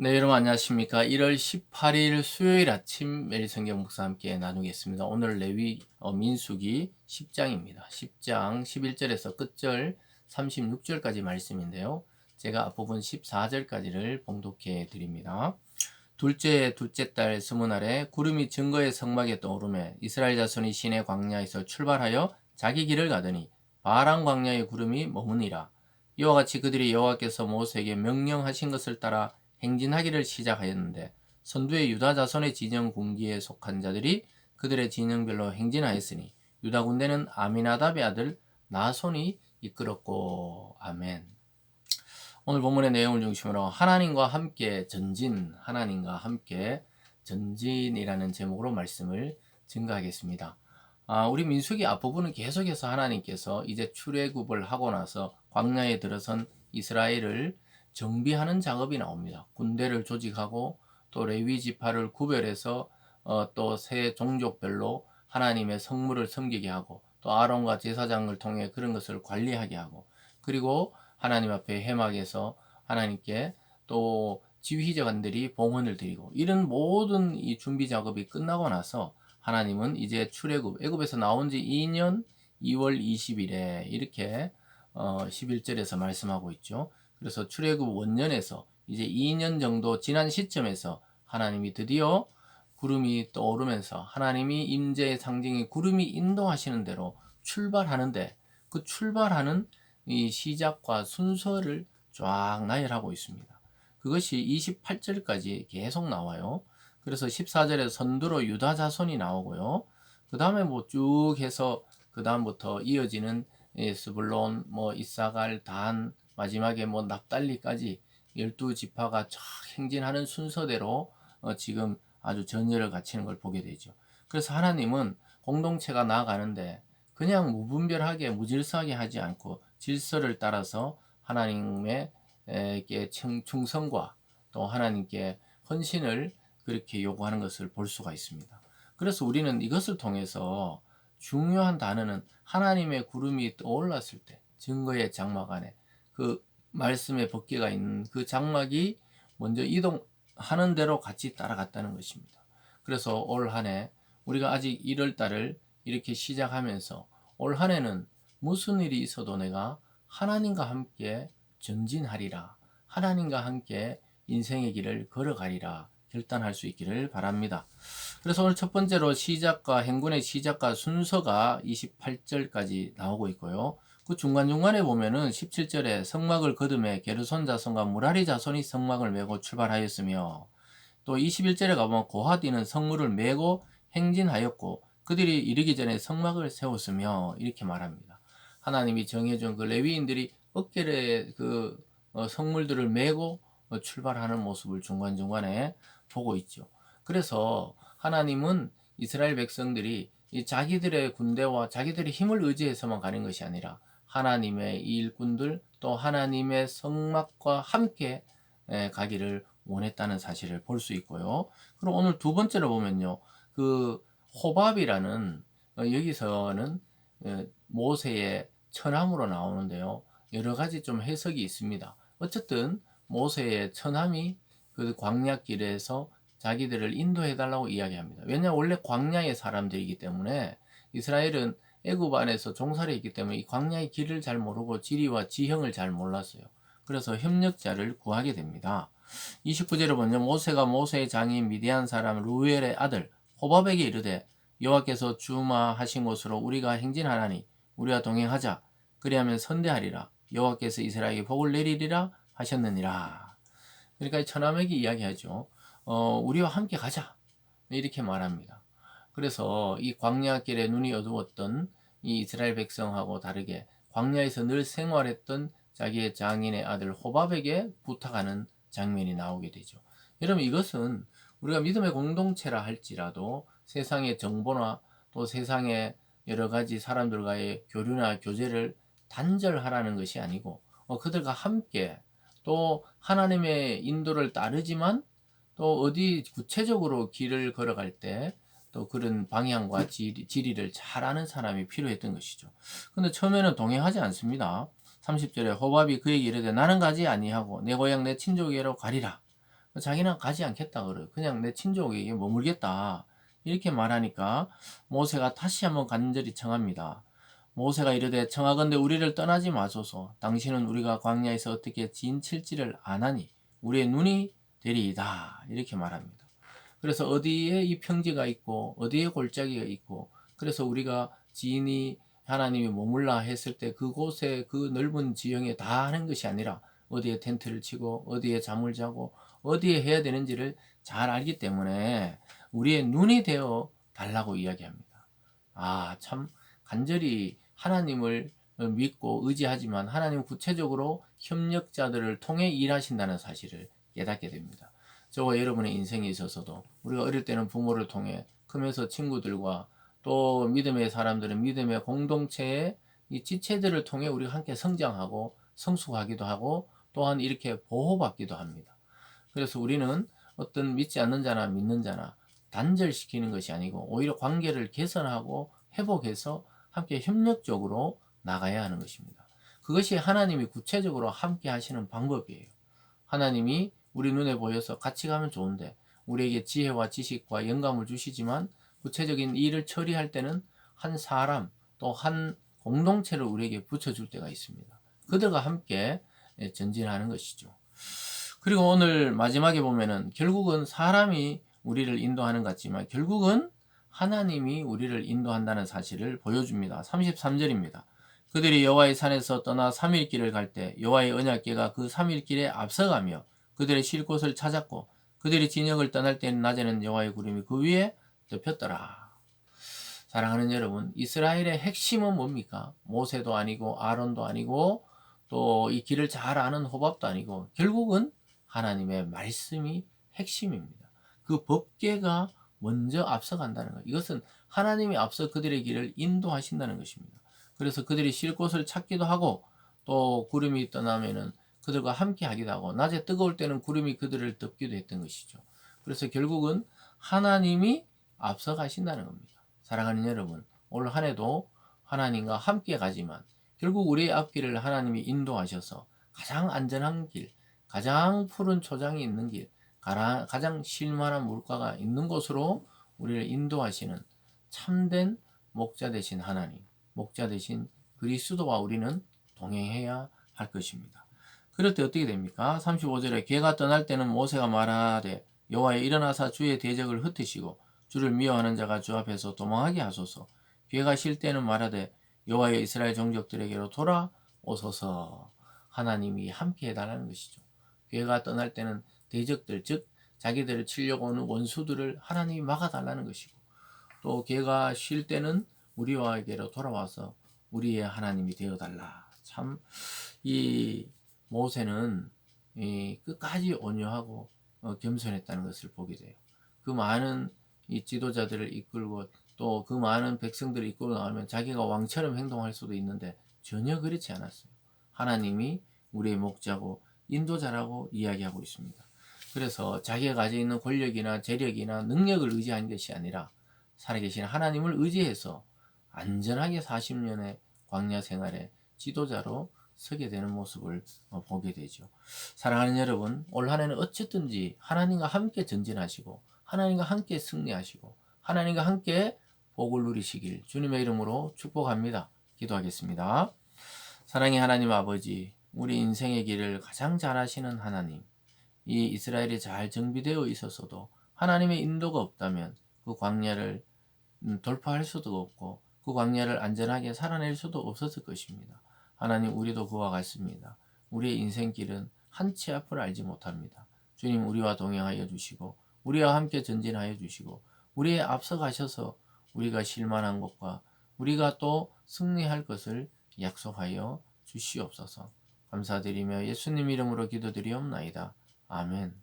네, 여러분 안녕하십니까? 1월 18일 수요일 아침 매일 성경 묵상 함께 나누겠습니다. 오늘 민수기 10장입니다. 10장 11절에서 끝절 36절까지 말씀인데요. 제가 앞부분 14절까지를 봉독해 드립니다. 둘째 달 스무날에 구름이 증거의 성막에 떠오르매 이스라엘 자손이 시내 광야에서 출발하여 자기 길을 가더니 바란 광야의 구름이 머무니라. 이와 같이 그들이 여호와께서 모세에게 명령하신 것을 따라 행진하기를 시작하였는데 선두에 유다 자손의 진영 군기에 속한 자들이 그들의 진영별로 행진하였으니 유다 군대는 아미나답의 아들 나손이 이끌었고. 아멘. 오늘 본문의 내용을 중심으로 하나님과 함께 전진, 하나님과 함께 전진이라는 제목으로 말씀을 증거하겠습니다. 우리 민수기 앞부분은 계속해서 하나님께서 이제 출애굽을 하고 나서 광야에 들어선 이스라엘을 정비하는 작업이 나옵니다. 군대를 조직하고 또 레위 지파를 구별해서 또 새 종족별로 하나님의 성물을 섬기게 하고 또 아론과 제사장을 통해 그런 것을 관리하게 하고, 그리고 하나님 앞에 회막에서 하나님께 또 지휘자관들이 봉헌을 드리고, 이런 모든 이 준비 작업이 끝나고 나서 하나님은 이제 출애굽, 애굽에서 나온 지 2년 2월 20일에 이렇게 11절에서 말씀하고 있죠. 그래서 출애굽 원년에서 이제 2년 정도 지난 시점에서 하나님이 드디어 구름이 떠오르면서 하나님이 임재의 상징인 구름이 인도하시는 대로 출발하는데, 그 출발하는 이 시작과 순서를 쫙 나열하고 있습니다. 그것이 28절까지 계속 나와요. 그래서 14절에 선두로 유다 자손이 나오고요. 그 다음에 뭐 쭉 해서 그 다음부터 이어지는 스불론, 뭐 이사갈, 단, 마지막에 뭐 납달리까지 12지파가 쫙 행진하는 순서대로 지금 아주 전열을 갖추는 걸 보게 되죠. 그래서 하나님은 공동체가 나아가는데 그냥 무분별하게 무질서하게 하지 않고 질서를 따라서 하나님께 충성과 또 하나님께 헌신을 그렇게 요구하는 것을 볼 수가 있습니다. 그래서 우리는 이것을 통해서 중요한 단어는 하나님의 구름이 떠올랐을 때 증거의 장막 안에 그 말씀의 법궤가 있는 그 장막이 먼저 이동하는 대로 같이 따라갔다는 것입니다. 그래서 올 한 해 우리가 아직 1월 달을 이렇게 시작하면서 올 한 해는 무슨 일이 있어도 내가 하나님과 함께 전진하리라, 하나님과 함께 인생의 길을 걸어가리라 결단할 수 있기를 바랍니다. 그래서 오늘 첫 번째로 시작과 행군의 시작과 순서가 28절까지 나오고 있고요. 그 중간중간에 보면은 17절에 성막을 거듭해 게르손 자손과 무라리 자손이 성막을 메고 출발하였으며, 또 21절에 가보면 고핫이는 성물을 메고 행진하였고 그들이 이르기 전에 성막을 세웠으며 이렇게 말합니다. 하나님이 정해준 그 레위인들이 어깨에 그 성물들을 메고 출발하는 모습을 중간중간에 보고 있죠. 그래서 하나님은 이스라엘 백성들이 이 자기들의 군대와 자기들의 힘을 의지해서만 가는 것이 아니라 하나님의 이 일꾼들 또 하나님의 성막과 함께 가기를 원했다는 사실을 볼 수 있고요. 그럼 오늘 두 번째로 보면요, 그 호밥이라는 여기서는 모세의 처남으로 나오는데요, 여러 가지 좀 해석이 있습니다. 어쨌든 모세의 처남이 그 광야길에서 자기들을 인도해 달라고 이야기합니다. 왜냐하면 원래 광야의 사람들이기 때문에 이스라엘은 애굽 안에서 종살이 있기 때문에 이 광야의 길을 잘 모르고 지리와 지형을 잘 몰랐어요. 그래서 협력자를 구하게 됩니다. 29절에 보면 모세가 모세의 장인 미디안 사람 루엘의 아들 호밥에게 이르되 여호와께서 주마하신 곳으로 우리가 행진하나니 우리와 동행하자. 그리하면 선대하리라. 여호와께서 이스라엘에게 복을 내리리라 하셨느니라. 그러니까 처남에게 이야기하죠. 우리와 함께 가자. 이렇게 말합니다. 그래서 이 광야길에 눈이 어두웠던 이 이스라엘 백성하고 다르게 광야에서 늘 생활했던 자기의 장인의 아들 호밥에게 부탁하는 장면이 나오게 되죠. 여러분, 이것은 우리가 믿음의 공동체라 할지라도 세상의 정보나 또 세상의 여러 가지 사람들과의 교류나 교제를 단절하라는 것이 아니고 그들과 함께 또 하나님의 인도를 따르지만 또 어디 구체적으로 길을 걸어갈 때 또 그런 방향과 지리를 잘 아는 사람이 필요했던 것이죠. 근데 처음에는 동행하지 않습니다. 30절에 호밥이 그에게 이르되 나는 가지 아니하고 내 고향 내 친족에게로 가리라. 자기는 가지 않겠다 그래요. 그냥 내 친족에게 머물겠다. 이렇게 말하니까 모세가 다시 한번 간절히 청합니다. 모세가 이르되 청하건대 우리를 떠나지 마소서. 당신은 우리가 광야에서 어떻게 진 칠지를 아나니 우리의 눈이 되리이다. 이렇게 말합니다. 그래서 어디에 이 평지가 있고 어디에 골짜기가 있고, 그래서 우리가 지인이 하나님이 머물라 했을 때 그곳에 그 넓은 지형에 다 하는 것이 아니라 어디에 텐트를 치고 어디에 잠을 자고 어디에 해야 되는지를 잘 알기 때문에 우리의 눈이 되어 달라고 이야기합니다. 참 간절히 하나님을 믿고 의지하지만 하나님 구체적으로 협력자들을 통해 일하신다는 사실을 깨닫게 됩니다. 저와 여러분의 인생에 있어서도 우리가 어릴 때는 부모를 통해, 크면서 친구들과 또 믿음의 사람들은 믿음의 공동체의 이 지체들을 통해 우리가 함께 성장하고 성숙하기도 하고 또한 이렇게 보호받기도 합니다. 그래서 우리는 어떤 믿지 않는 자나 믿는 자나 단절시키는 것이 아니고 오히려 관계를 개선하고 회복해서 함께 협력적으로 나가야 하는 것입니다. 그것이 하나님이 구체적으로 함께 하시는 방법이에요. 하나님이 우리 눈에 보여서 같이 가면 좋은데 우리에게 지혜와 지식과 영감을 주시지만 구체적인 일을 처리할 때는 한 사람 또 한 공동체를 우리에게 붙여줄 때가 있습니다. 그들과 함께 전진하는 것이죠. 그리고 오늘 마지막에 보면은 결국은 사람이 우리를 인도하는 것 같지만 결국은 하나님이 우리를 인도한다는 사실을 보여줍니다. 33절입니다. 그들이 여호와의 산에서 떠나 3일 길을 갈 때 여호와의 언약궤가 그 3일 길에 앞서가며 그들의 쉴 곳을 찾았고 그들이 진영을 떠날 때는 낮에는 여호와의 구름이 그 위에 덮였더라. 사랑하는 여러분, 이스라엘의 핵심은 뭡니까? 모세도 아니고 아론도 아니고 또 이 길을 잘 아는 호밥도 아니고 결국은 하나님의 말씀이 핵심입니다. 그 법궤가 먼저 앞서간다는 것. 이것은 하나님이 앞서 그들의 길을 인도하신다는 것입니다. 그래서 그들이 쉴 곳을 찾기도 하고 또 구름이 떠나면은 그들과 함께 하기도 하고 낮에 뜨거울 때는 구름이 그들을 덮기도 했던 것이죠. 그래서 결국은 하나님이 앞서 가신다는 겁니다. 사랑하는 여러분, 올 한 해도 하나님과 함께 가지만 결국 우리의 앞길을 하나님이 인도하셔서 가장 안전한 길, 가장 푸른 초장이 있는 길, 가장 쉴만한 물가가 있는 곳으로 우리를 인도하시는 참된 목자 되신 하나님, 목자 되신 그리스도와 우리는 동행해야 할 것입니다. 그럴 때 어떻게 됩니까? 35절에 개가 떠날 때는 모세가 말하되 여호와여 일어나사 주의 대적을 흩으시고 주를 미워하는 자가 주 앞에서 도망하게 하소서. 개가 쉴 때는 말하되 여호와여 이스라엘 종족들에게로 돌아오소서. 하나님이 함께 해달라는 것이죠. 개가 떠날 때는 대적들, 즉 자기들을 치려고 오는 원수들을 하나님이 막아달라는 것이고, 또 개가 쉴 때는 우리와에게로 돌아와서 우리의 하나님이 되어달라. 참 이 모세는 끝까지 온유하고 겸손했다는 것을 보게 돼요. 그 많은 이 지도자들을 이끌고 또 그 많은 백성들을 이끌고 나오면 자기가 왕처럼 행동할 수도 있는데 전혀 그렇지 않았어요. 하나님이 우리의 목자고 인도자라고 이야기하고 있습니다. 그래서 자기가 가지고 있는 권력이나 재력이나 능력을 의지하는 것이 아니라 살아계신 하나님을 의지해서 안전하게 40년의 광야 생활의 지도자로 서게 되는 모습을 보게 되죠. 사랑하는 여러분, 올 한 해는 어쨌든지 하나님과 함께 전진하시고 하나님과 함께 승리하시고 하나님과 함께 복을 누리시길 주님의 이름으로 축복합니다. 기도하겠습니다. 사랑의 하나님 아버지, 우리 인생의 길을 가장 잘 아시는 하나님, 이 이스라엘이 잘 정비되어 있었어도 하나님의 인도가 없다면 그 광야를 돌파할 수도 없고 그 광야를 안전하게 살아낼 수도 없었을 것입니다. 하나님, 우리도 그와 같습니다. 우리의 인생길은 한치 앞을 알지 못합니다. 주님, 우리와 동행하여 주시고 우리와 함께 전진하여 주시고 우리의 앞서 가셔서 우리가 실만한 것과 우리가 또 승리할 것을 약속하여 주시옵소서. 감사드리며 예수님 이름으로 기도드리옵나이다. 아멘.